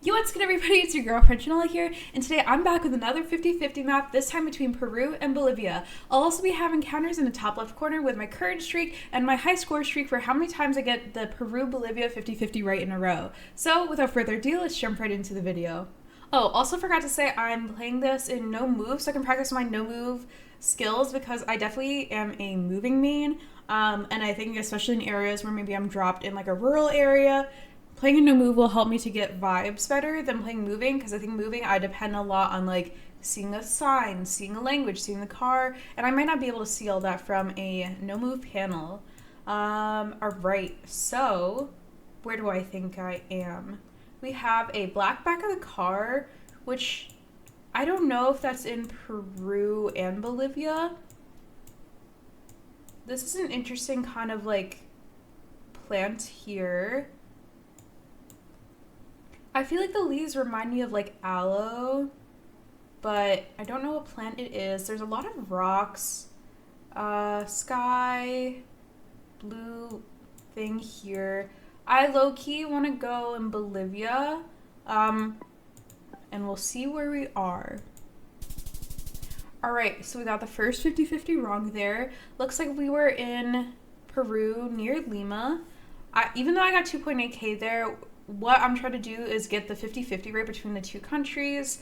Yo, what's good everybody? It's your girlfriend Janella here, and today I'm back with another 50-50 map, this time between Peru and Bolivia. I'll also be having counters in the top left corner with my current streak and my high score streak for how many times I get the Peru-Bolivia 50-50 right in a row. So without further ado, let's jump right into the video. Oh, also forgot to say I'm playing this in no move, so I can practice my no move skills because I definitely am a moving main, and I think especially in areas where maybe I'm dropped in like a rural area, playing a no move will help me to get vibes better than playing moving, because I think moving I depend a lot on like seeing a sign, seeing a language, seeing the car, and I might not be able to see all that from a no move panel. Alright, so where do I think I am? We have a black back of the car, which I don't know if that's in Peru and Bolivia. This is an interesting kind of like plant here. I feel like the leaves remind me of like aloe, but I don't know what plant it is. There's a lot of rocks, sky, blue thing here. I low-key want to go in Bolivia, and we'll see where we are. Alright, so we got the first 50-50 wrong there. Looks like we were in Peru near Lima. Even though I got 2.8k there, what I'm trying to do is get the 50-50 rate between the two countries,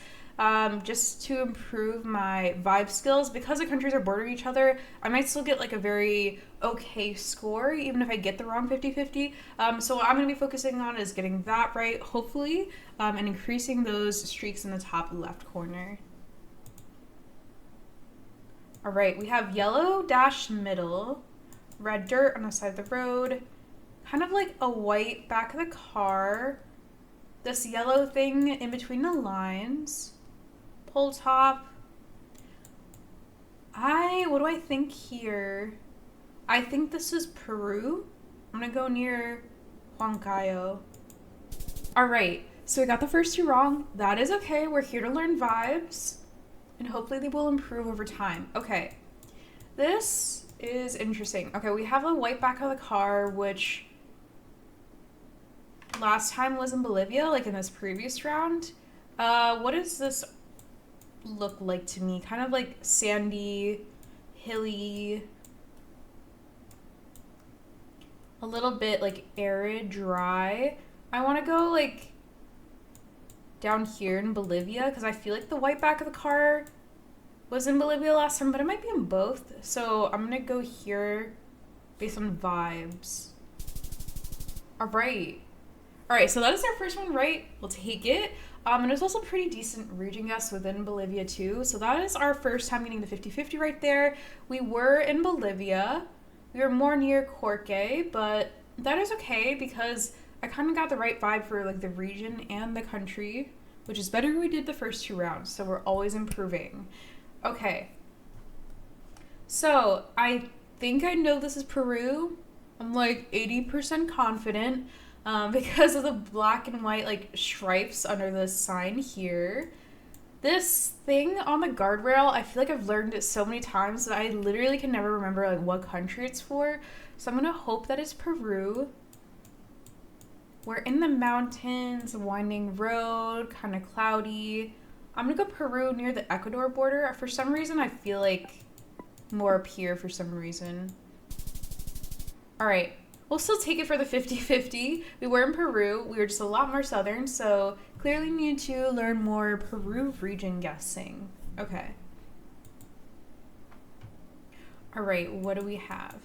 just to improve my vibe skills. Because the countries are bordering each other, I might still get like a very okay score even if I get the wrong 50-50. So what I'm going to be focusing on is getting that right, hopefully, and increasing those streaks in the top left corner. Alright, we have yellow dash middle, red dirt on the side of the road, kind of like a white back of the car, this yellow thing in between the lines, pole top. What do I think here? I think this is Peru. I'm gonna go near Huancayo. Alright, so we got the first two wrong. That is okay, we're here to learn vibes, and hopefully they will improve over time. Okay, this is interesting. Okay, we have a white back of the car, which last time was in Bolivia, like in this previous round. What does this look like to me? Kind of like sandy, hilly, a little bit like arid, dry. I want to go like down here in Bolivia because I feel like the white back of the car was in Bolivia last time, but it might be in both. So I'm gonna go here based on vibes. Alright, so that is our first one right. We'll take it. And it was also pretty decent region guess within Bolivia too. So that is our first time getting the 50-50 right there. We were in Bolivia. We were more near Corque, but that is okay because I kind of got the right vibe for like the region and the country, which is better than we did the first two rounds. So we're always improving. Okay. So I think I know this is Peru. I'm like 80% confident. Because of the black and white like stripes under this sign here. This thing on the guardrail, I feel like I've learned it so many times that I literally can never remember like what country it's for. So I'm gonna hope that it's Peru. We're in the mountains, winding road, kind of cloudy. I'm gonna go Peru near the Ecuador border. For some reason, I feel like more up here for some reason. All right. We'll still take it for the 50-50. We were in Peru. We were just a lot more southern, so clearly need to learn more Peru region guessing. Okay. All right, what do we have?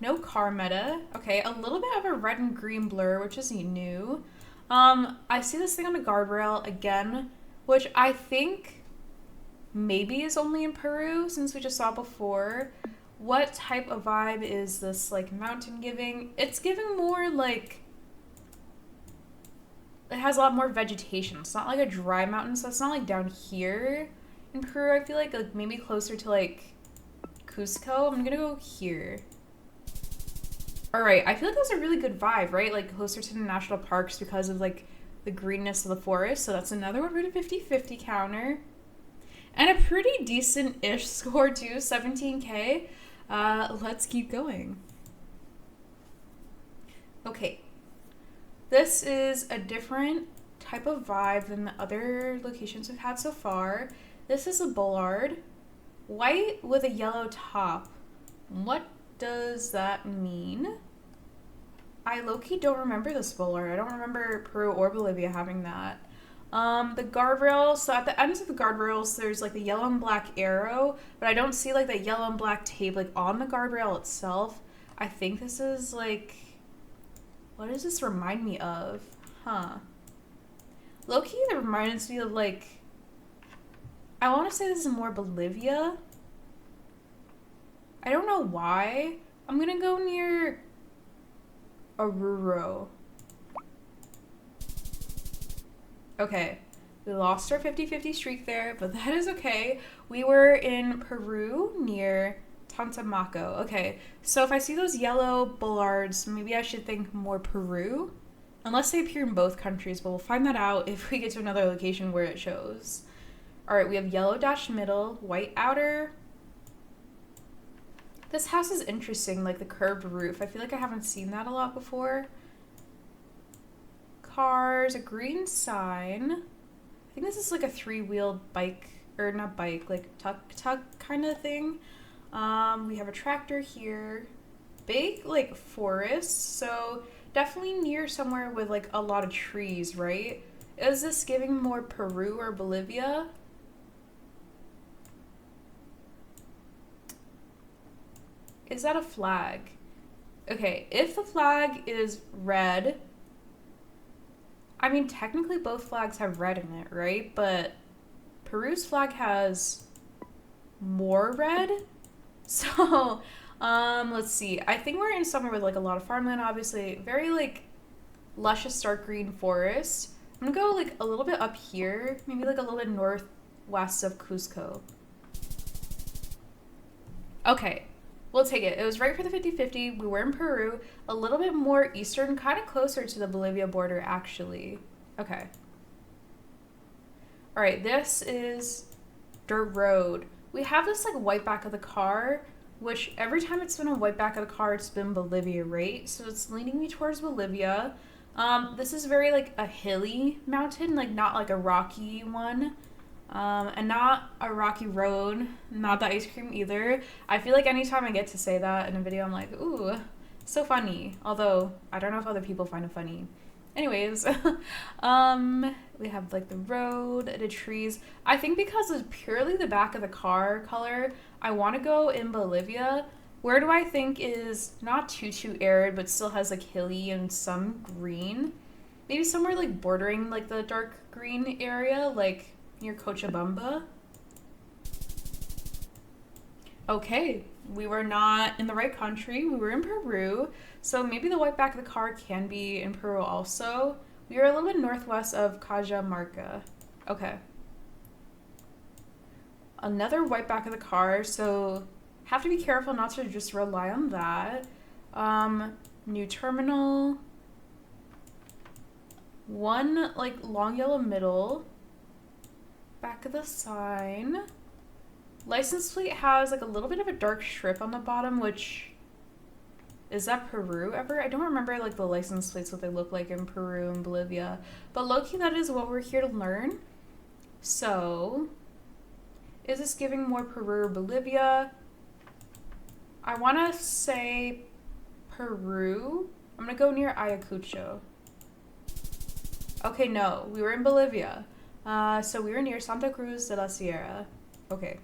No car meta. Okay, a little bit of a red and green blur, which is new. I see this thing on the guardrail again, which I think maybe is only in Peru since we just saw before. What type of vibe is this, like, mountain giving? It's giving more, like, it has a lot more vegetation. It's not like a dry mountain, so it's not, like, down here in Peru, I feel like maybe closer to, like, Cusco. I'm gonna go here. Alright, I feel like that's a really good vibe, right? Like, closer to the national parks because of, like, the greenness of the forest. So that's another one for the 50-50 counter. And a pretty decent-ish score, too, 17k. Let's keep going. Okay. This is a different type of vibe than the other locations we've had so far. This is a bollard, white with a yellow top. What does that mean? I low-key don't remember this bollard. I don't remember Peru or Bolivia having that. The guardrails, so at the ends of the guardrails, there's like the yellow and black arrow, but I don't see like the yellow and black tape like on the guardrail itself. I think this is like, what does this remind me of? Huh. Low-key, it reminds me of like, I want to say this is more Bolivia. I don't know why. I'm gonna go near Oruro. Okay, we lost our 50-50 streak there, but that is okay. We were in Peru near Tantamaco. Okay, so if I see those yellow bollards, maybe I should think more Peru. Unless they appear in both countries, but we'll find that out if we get to another location where it shows. Alright, we have yellow dash middle, white outer. This house is interesting, like the curved roof. I feel like I haven't seen that a lot before. Cars, a green sign. I think this is like a three-wheeled bike, or not bike, like tuk-tuk kind of thing. We have a tractor here. Big, like, forest, so definitely near somewhere with, like, a lot of trees, right? Is this giving more Peru or Bolivia? Is that a flag? Okay, if the flag is red, I mean, technically both flags have red in it, right? But Peru's flag has more red. So, let's see. I think we're in somewhere with like a lot of farmland, obviously. Very like luscious dark green forest. I'm gonna go like a little bit up here, maybe like a little bit northwest of Cusco. Okay, we'll take it. It was right for the 50-50. We were in Peru, a little bit more eastern, kind of closer to the Bolivia border, actually. Okay. All right, this is dirt road. We have this like white back of the car, which every time it's been a white back of the car, it's been Bolivia, right? So it's leaning me towards Bolivia. This is very like a hilly mountain, like not like a rocky one. And not a rocky road, not the ice cream either. I feel like anytime I get to say that in a video, I'm like, ooh, so funny. Although, I don't know if other people find it funny. Anyways, we have like the road, the trees. I think because it's purely the back of the car color, I want to go in Bolivia. Where do I think is not too arid, but still has like hilly and some green? Maybe somewhere like bordering like the dark green area, like near Cochabamba. Okay, we were not in the right country. We were in Peru. So maybe the white back of the car can be in Peru also. We are a little bit northwest of Cajamarca. Okay. Another white back of the car, so have to be careful not to just rely on that. New terminal. One like long yellow middle. Back of the sign. License plate has like a little bit of a dark strip on the bottom, which is that Peru ever? I don't remember like the license plates, what they look like in Peru and Bolivia. But low-key, that is what we're here to learn. So, is this giving more Peru or Bolivia? I want to say Peru. I'm going to go near Ayacucho. Okay, no. We were in Bolivia. So we were near Santa Cruz de la Sierra. Okay.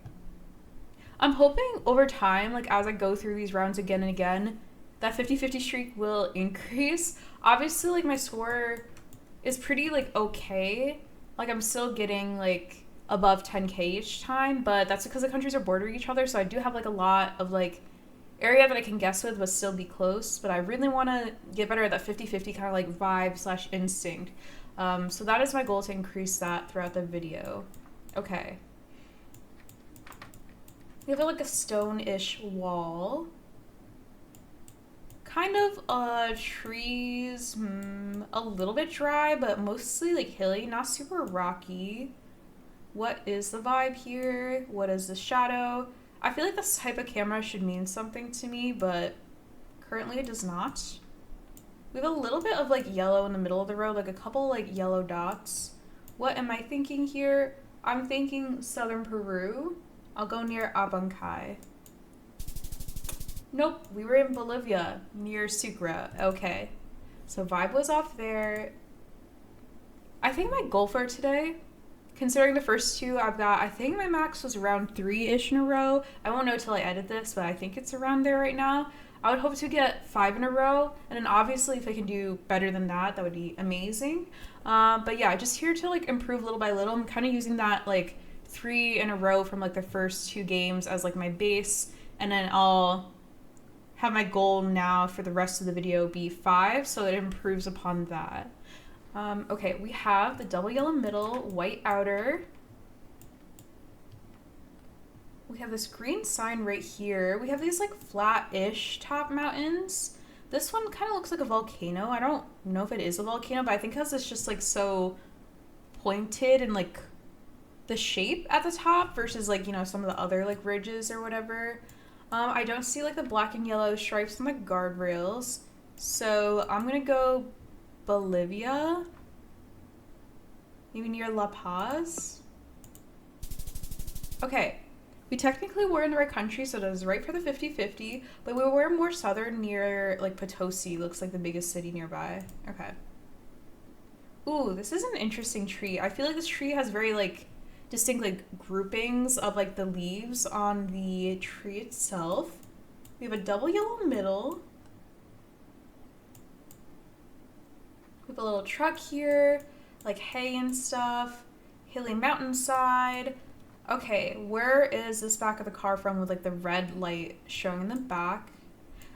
I'm hoping over time, like as I go through these rounds again and again, that 50-50 streak will increase. Obviously, like my score is pretty like okay. Like I'm still getting like above 10k each time, but that's because the countries are bordering each other. So I do have like a lot of like area that I can guess with but still be close. But I really want to get better at that 50-50 kind of like vibe / instinct. So that is my goal, to increase that throughout the video. Okay. We have like a stone-ish wall. Kind of trees, a little bit dry, but mostly like hilly, not super rocky. What is the vibe here? What is the shadow? I feel like this type of camera should mean something to me, but currently it does not. We have a little bit of like yellow in the middle of the road, like a couple like yellow dots. What am I thinking here? I'm thinking southern Peru. I'll go near Abancay. Nope, we were in Bolivia, near Sucre. Okay. So vibe was off there. I think my goal for today, considering the first two I've got, I think my max was around 3-ish in a row. I won't know till I edit this, but I think it's around there right now. I would hope to get 5 in a row, and then obviously if I can do better than that, that would be amazing. But yeah, just here to like improve little by little. I'm kind of using that like 3 in a row from like the first 2 games as like my base, and then I'll have my goal now for the rest of the video be 5, so it improves upon that. Okay, we have the double yellow middle, white outer. We have this green sign right here. We have these like flat-ish top mountains. This one kind of looks like a volcano. I don't know if it is a volcano, but I think because it's just like so pointed and like the shape at the top versus like, you know, some of the other like ridges or whatever. I don't see like the black and yellow stripes on the guardrails. So I'm gonna go Bolivia, maybe near La Paz. Okay, we technically were in the right country, so that was right for the 50-50, but we were more southern near like Potosi, looks like the biggest city nearby. Okay. Ooh, this is an interesting tree. I feel like this tree has very like distinct like groupings of like the leaves on the tree itself. We have a double yellow middle. We have a little truck here, like hay and stuff, hilly mountainside. Okay, where is this back of the car from with like the red light showing in the back?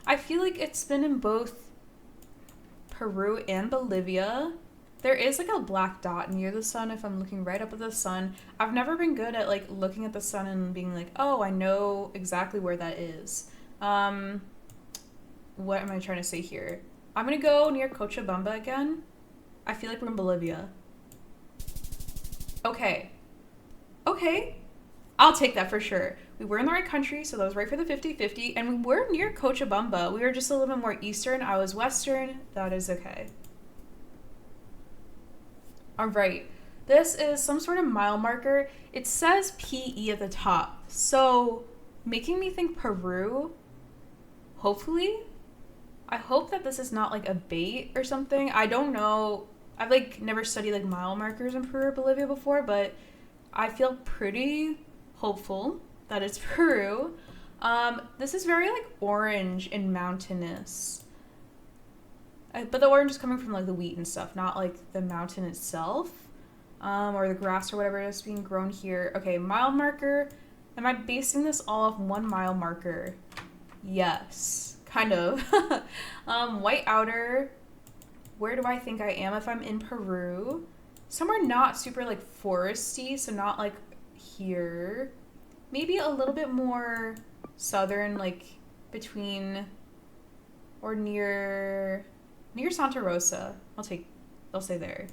I feel like it's been in both Peru and Bolivia. There is like a black dot near the sun if I'm looking right up at the sun. I've never been good at like looking at the sun and being like, oh, I know exactly where that is. What am I trying to say here? I'm gonna go near Cochabamba again. I feel like we're in Bolivia. Okay. Okay. I'll take that for sure. We were in the right country, so that was right for the 50-50, and we were near Cochabamba. We were just a little bit more eastern. I was western. That is okay. All right. This is some sort of mile marker. It says PE at the top, so making me think Peru, hopefully. I hope that this is not like a bait or something. I don't know. I've like never studied like mile markers in Peru or Bolivia before, but I feel pretty hopeful that it's Peru. This is very like orange and mountainous. But the orange is coming from like the wheat and stuff, not like the mountain itself, or the grass or whatever is being grown here. Okay, mile marker. Am I basing this all off 1 mile marker? Yes, kind of. White outer. Where do I think I am if I'm in Peru? Somewhere not super like foresty, so not like here. Maybe a little bit more southern, like between or near Santa Rosa. I'll say there.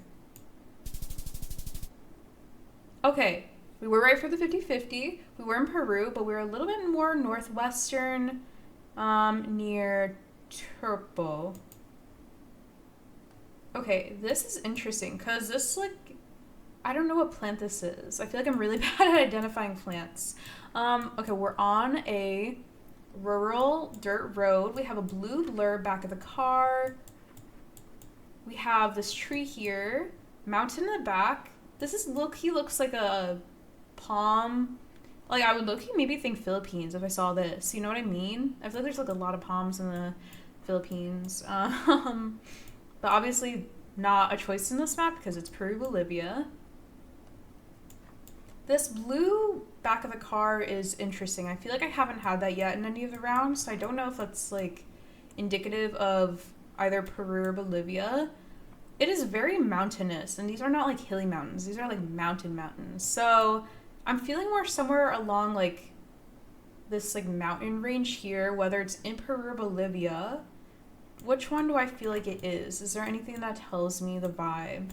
Okay, we were right for the 50-50. We were in Peru, but we were a little bit more northwestern, near Turpo. Okay, this is interesting because this like, I don't know what plant this is. I feel like I'm really bad at identifying plants. Okay, we're on a rural dirt road. We have a blue blur back of the car. We have this tree here, mountain in the back. This is he looks like a palm. Like I would look-y maybe think Philippines if I saw this. You know what I mean? I feel like there's like a lot of palms in the Philippines. But obviously not a choice in this map because it's Peru Bolivia. This blue back of the car is interesting. I feel like I haven't had that yet in any of the rounds, so I don't know if that's like indicative of either Peru or Bolivia. It is very mountainous, and these are not like hilly mountains. These are like mountains. So I'm feeling more somewhere along like this like mountain range here, whether it's in Peru or Bolivia. Which one do I feel like it is? Is there anything that tells me the vibe?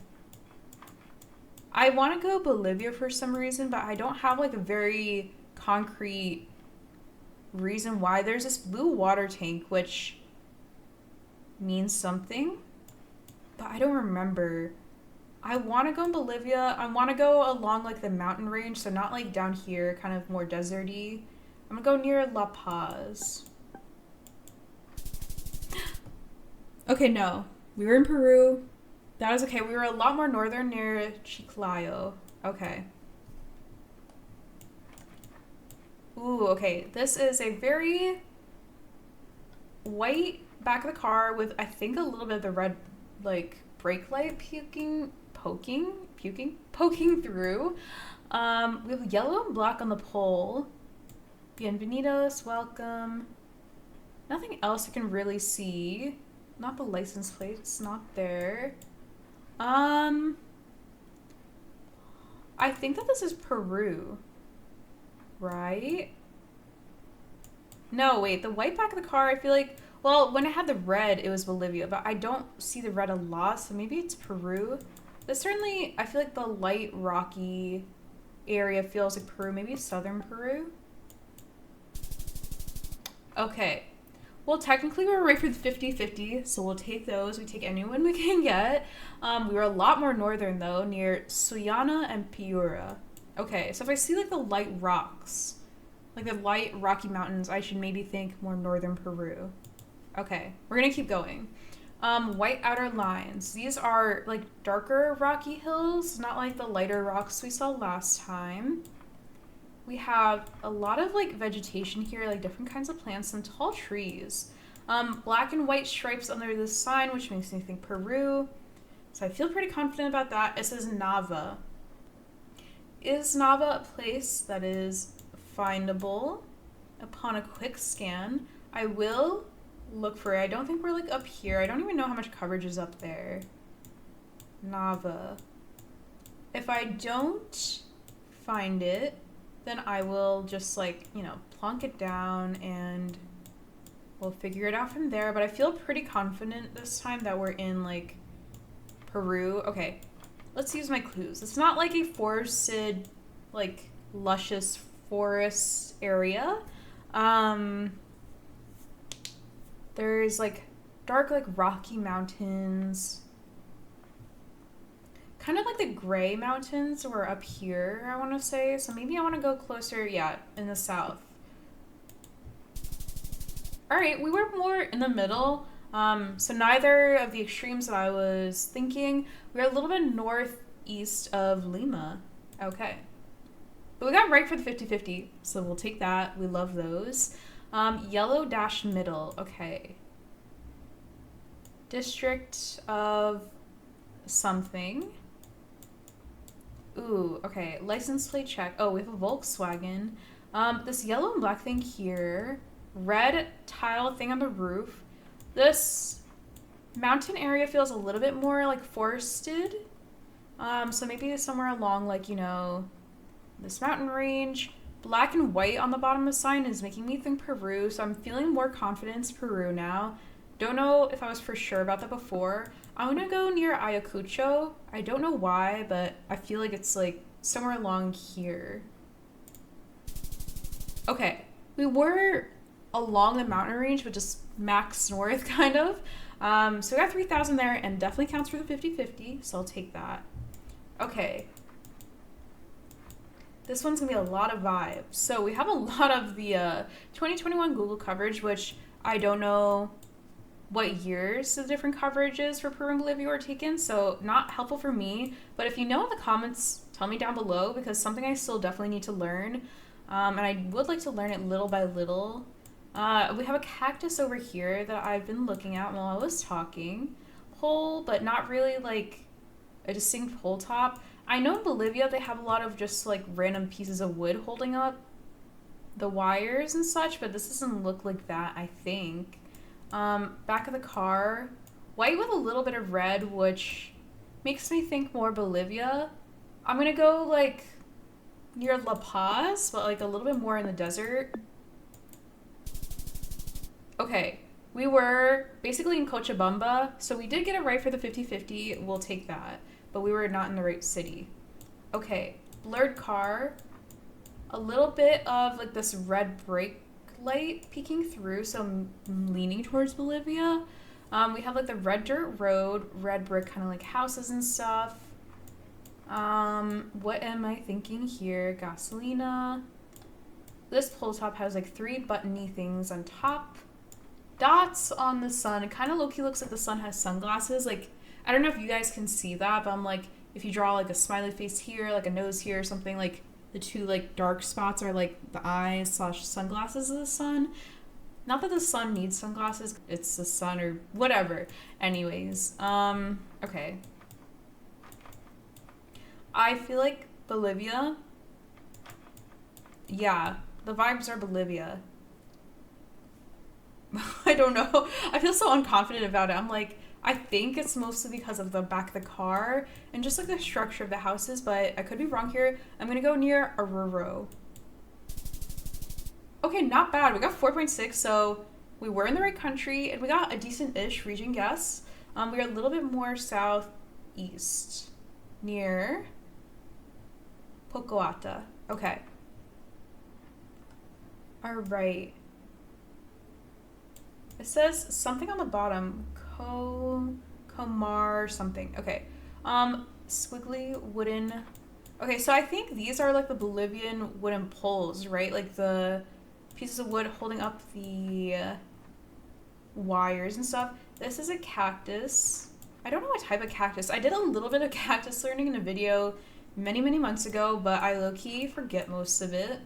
I want to go Bolivia for some reason, but I don't have like a very concrete reason why. There's this blue water tank, which means something, but I don't remember. I want to go in Bolivia. I want to go along like the mountain range, so not like down here, kind of more deserty. I'm gonna go near La Paz. Okay, no. We were in Peru. That is okay. We were a lot more northern near Chiclayo. Okay. Ooh, okay. This is a very white back of the car with, I think, a little bit of the red, like, brake light poking through. We have yellow and black on the pole. Bienvenidos, welcome. Nothing else I can really see. Not the license plates, not there. I think that this is Peru, right? No, wait, the white back of the car, I feel like, well, when it had the red, it was Bolivia, but I don't see the red a lot, so maybe it's Peru. But certainly, I feel like the light rocky area feels like Peru, maybe southern Peru. Okay. Well, technically we were right for the 50-50, so we'll take those. We take anyone we can get. We were a lot more northern, though, near Sullana and Piura. Okay, so if I see, like, the light rocks, like the light rocky mountains, I should maybe think more northern Peru. Okay, we're gonna keep going. White outer lines. These are, like, darker rocky hills, not like the lighter rocks we saw last time. We have a lot of, like, vegetation here, like different kinds of plants and tall trees. Black and white stripes under this sign, which makes me think Peru. So I feel pretty confident about that. It says Nava. Is Nava a place that is findable upon a quick scan? I will look for it. I don't think we're, like, up here. I don't even know how much coverage is up there. Nava. If I don't find it, then I will just, like, you know, plonk it down and we'll figure it out from there. But I feel pretty confident this time that we're in, like, Peru. Okay, let's use my clues. It's not like a forested, like, luscious forest area. There's, like, dark, like, rocky mountains. Kind of like the gray mountains were up here, I want to say. So maybe I want to go closer, yeah, in the south. All right, we were more in the middle. So neither of the extremes that I was thinking. We were a little bit northeast of Lima. Okay. But we got right for the 50-50, so we'll take that. We love those. Yellow dash middle. Okay. District of something. Ooh, okay. License plate check. Oh, we have a Volkswagen. This yellow and black thing here. Red tile thing on the roof. This mountain area feels a little bit more, like, forested. So maybe somewhere along, like, you know, this mountain range. Black and white on the bottom of the sign is making me think Peru, so I'm feeling more confidence Peru now. Don't know if I was for sure about that before. I'm gonna go near Ayacucho. I don't know why, but I feel like it's, like, somewhere along here. Okay, we were along the mountain range, but just max north, kind of. So we got 3,000 there, and definitely counts for the 50-50, so I'll take that. Okay. This one's gonna be a lot of vibes. So we have a lot of the 2021 Google coverage, which I don't know what years the different coverages for Peru and Bolivia were taken, so not helpful for me. But if you know in the comments, tell me down below, because something I still definitely need to learn. And I would like to learn it little by little. We have a cactus over here that I've been looking at while I was talking. Pole, but not really, like, a distinct pole top. I know in Bolivia they have a lot of just, like, random pieces of wood holding up the wires and such, but this doesn't look like that, I think. Back of the car, white with a little bit of red, which makes me think more Bolivia. I'm gonna go, like, near La Paz, but, like, a little bit more in the desert. Okay, we were basically in Cochabamba, so we did get it right for the 50-50. We'll take that, but we were not in the right city. Okay, blurred car. A little bit of, like, this red brake light peeking through, so I'm leaning towards Bolivia. We have like the red dirt road, red brick kind of like houses and stuff. What am I thinking here? Gasolina. This pole top has like 3 buttony things on top. Dots on the sun. It kind of low-key looks like the sun has sunglasses. Like, I don't know if you guys can see that, but I'm like, if you draw like a smiley face here, like a nose here or something, like the 2 like dark spots are like the eyes / sunglasses of the sun. Not that the sun needs sunglasses, it's the sun or whatever. Anyways, okay. I feel like Bolivia. Yeah, the vibes are Bolivia. I don't know. I feel so unconfident about it. I'm like, I think it's mostly because of the back of the car and just like the structure of the houses, but I could be wrong here. I'm gonna go near Oruro. Okay, not bad. We got 4.6, so we were in the right country and we got a decent-ish region guess. We are a little bit more southeast near Pocoata. Okay. All right. It says something on the bottom. Comar something. Okay. Squiggly wooden. Okay, so I think these are like the Bolivian wooden poles, right? Like the pieces of wood holding up the wires and stuff. This is a cactus. I don't know what type of cactus. I did a little bit of cactus learning in a video many, many months ago, but I low-key forget most of it.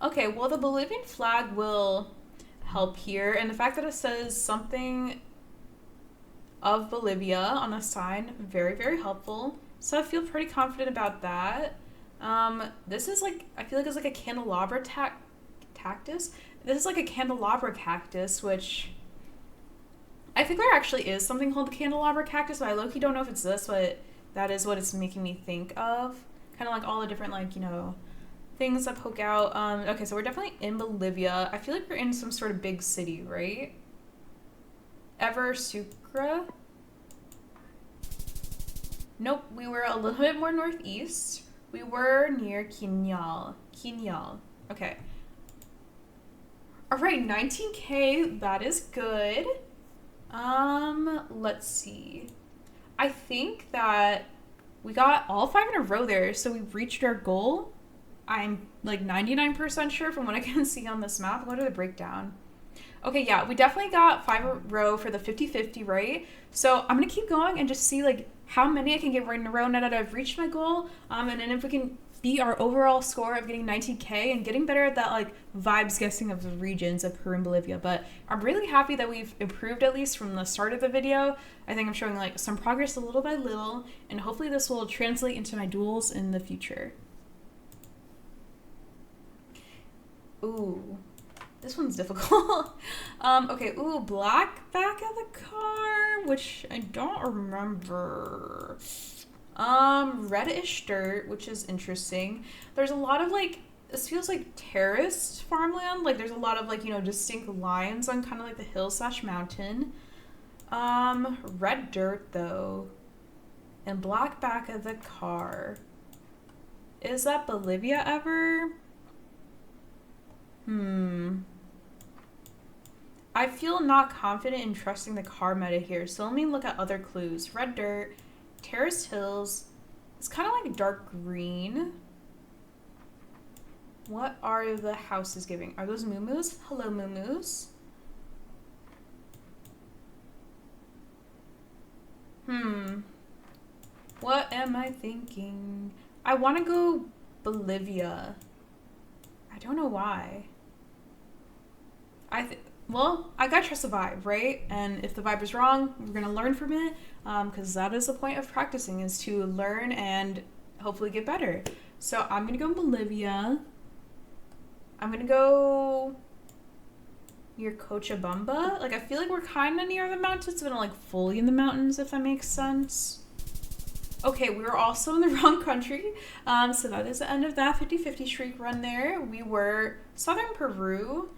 Okay, well, the Bolivian flag will help here, and the fact that it says something of Bolivia on a sign, very, very helpful. So I feel pretty confident about that. This is like, I feel like it's like a candelabra cactus. This is like a candelabra cactus, which I think there actually is something called the candelabra cactus, but I low-key don't know if it's this, but that is what it's making me think of. Kind of like all the different, like, you know, things that poke out. Okay, so we're definitely in Bolivia. I feel like we're in some sort of big city, right? Sucre? Nope, we were a little bit more northeast. We were near Quinal. Okay. All right, 19K, that is good. Let's see. I think that we got all 5 in a row there, so we've reached our goal. I'm like 99% sure from what I can see on this map. Go to the breakdown. Okay, yeah, we definitely got 5 in a row for the 50-50, right? So I'm gonna keep going and just see like how many I can get right in a row now that I've reached my goal. And then if we can beat our overall score of getting 19K and getting better at that like vibes guessing of the regions of Peru and Bolivia. But I'm really happy that we've improved at least from the start of the video. I think I'm showing like some progress little by little, and hopefully this will translate into my duels in the future. Ooh, this one's difficult. Okay, ooh, black back of the car, which I don't remember. Reddish dirt, which is interesting. There's a lot of like, this feels like terraced farmland. Like there's a lot of like, you know, distinct lines on kind of like the hill / mountain. Red dirt though. And black back of the car. Is that Bolivia ever? I feel not confident in trusting the car meta here, so let me look at other clues. Red dirt, terraced hills. It's kind of like dark green. What are the houses giving? Are those moo-moos? Hello, moo-moos. What am I thinking? I want to go Bolivia. I don't know why. Well, I gotta trust the vibe, right? And if the vibe is wrong, we're gonna learn from it, because that is the point of practicing, is to learn and hopefully get better. So I'm gonna go Bolivia. I'm gonna go near Cochabamba. Like, I feel like we're kind of near the mountains, but not like fully in the mountains, if that makes sense. Okay, we were also in the wrong country. So that is the end of that 50-50 streak run there. We were southern Peru.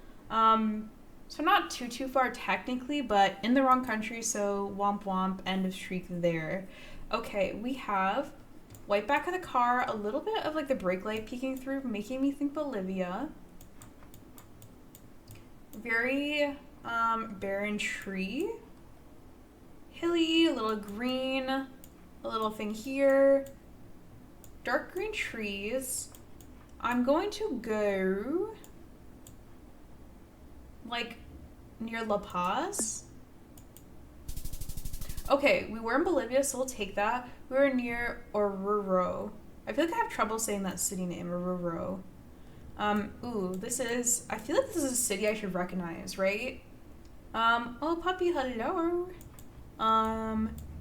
So not too far technically, but in the wrong country, so womp womp, end of streak there. Okay, we have white back of the car, a little bit of like the brake light peeking through, making me think Bolivia. Very barren tree. hilly, a little green, a little thing here. Dark green trees. I'm going to go like near La Paz. Okay, we were in Bolivia, so we'll take that. We were near Oruro. I feel like I have trouble saying that city name, Oruro. Ooh, I feel like this is a city I should recognize, right? Oh, puppy, hello.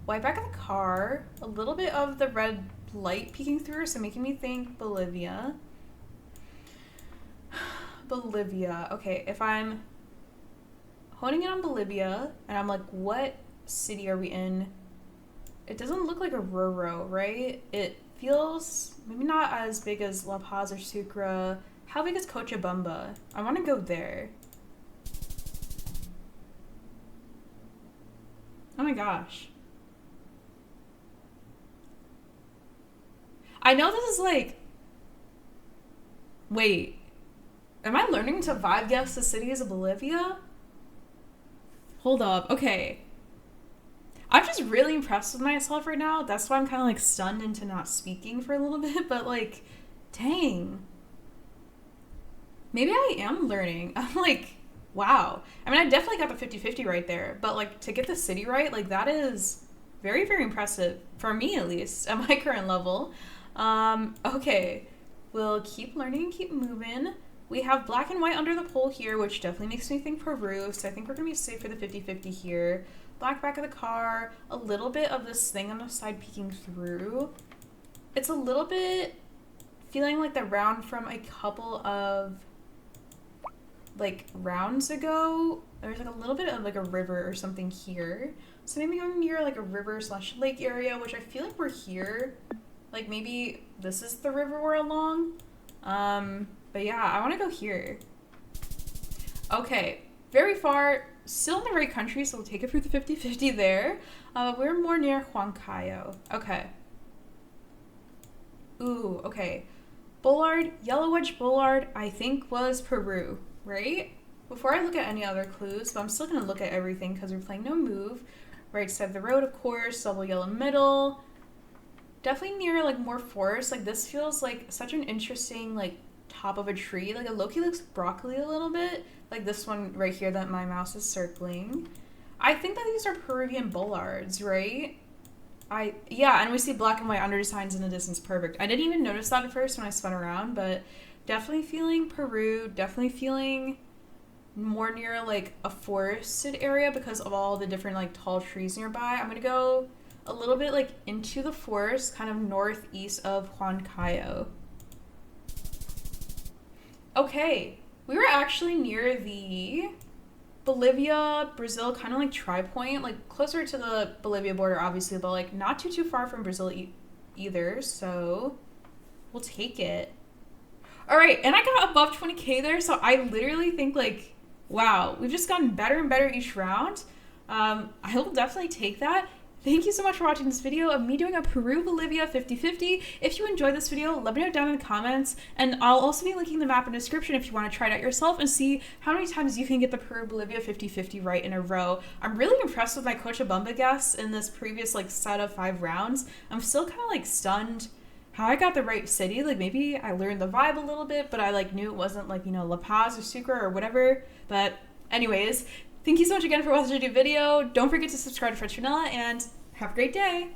White back of the car. A little bit of the red light peeking through, so making me think Bolivia. Bolivia. Okay, if I'm honing in on Bolivia, and I'm like, what city are we in? It doesn't look like Oruro, right? It feels maybe not as big as La Paz or Sucre. How big is Cochabamba? I want to go there. Oh my gosh. I know this is like... Wait. Am I learning to vibe guess the cities of Bolivia? Hold up. Okay. I'm just really impressed with myself right now. That's why I'm kind of like stunned into not speaking for a little bit. But like, dang. Maybe I am learning. I'm like, wow. I mean, I definitely got the 50-50 right there. But like, to get the city right, like that is very, very impressive. For me, at least, at my current level. Okay. We'll keep learning and keep moving. We have black and white under the pole here, which definitely makes me think Peru. So I think we're going to be safe for the 50-50 here. Black back of the car. A little bit of this thing on the side peeking through. It's a little bit feeling like the round from a couple of like rounds ago. There's like a little bit of like a river or something here. So maybe going near like a river / lake area, which I feel like we're here. Like maybe this is the river we're along. But yeah, I want to go here. Okay, very far, still in the right country, so we'll take it for the 50-50 there. We're more near Huancayo. Okay. Ooh, okay. Bullard, Yellow Wedge Bullard, I think was Peru, right? Before I look at any other clues, but I'm still going to look at everything because we're playing no move. Right side of the road, of course, double yellow middle. Definitely near like more forest. Like this feels like such an interesting like top of a tree. Like it low-key looks broccoli a little bit. Like this one right here that my mouse is circling. I think that these are Peruvian bollards, right? Yeah, and we see black and white undersigns in the distance. Perfect. I didn't even notice that at first when I spun around, but definitely feeling Peru. Definitely feeling more near like a forested area because of all the different like tall trees nearby. I'm gonna go a little bit like into the forest, kind of northeast of Huancayo. Okay, we were actually near the Bolivia, Brazil, kind of like tri-point, like closer to the Bolivia border, obviously, but like not too far from Brazil either, so we'll take it. All right, and I got above 20K there, so I literally think like, wow, we've just gotten better and better each round. I will definitely take that. Thank you so much for watching this video of me doing a Peru Bolivia 50-50. If you enjoyed this video, let me know down in the comments, and I'll also be linking the map in the description if you want to try it out yourself and see how many times you can get the Peru Bolivia 50-50 right in a row. I'm really impressed with my Cochabamba guess in this previous like set of 5 rounds. I'm still kind of like stunned how I got the right city. Like maybe I learned the vibe a little bit, but I like knew it wasn't like, you know, La Paz or Sucre or whatever. But anyways, thank you so much again for watching the video. Don't forget to subscribe to French Vanilla and have a great day.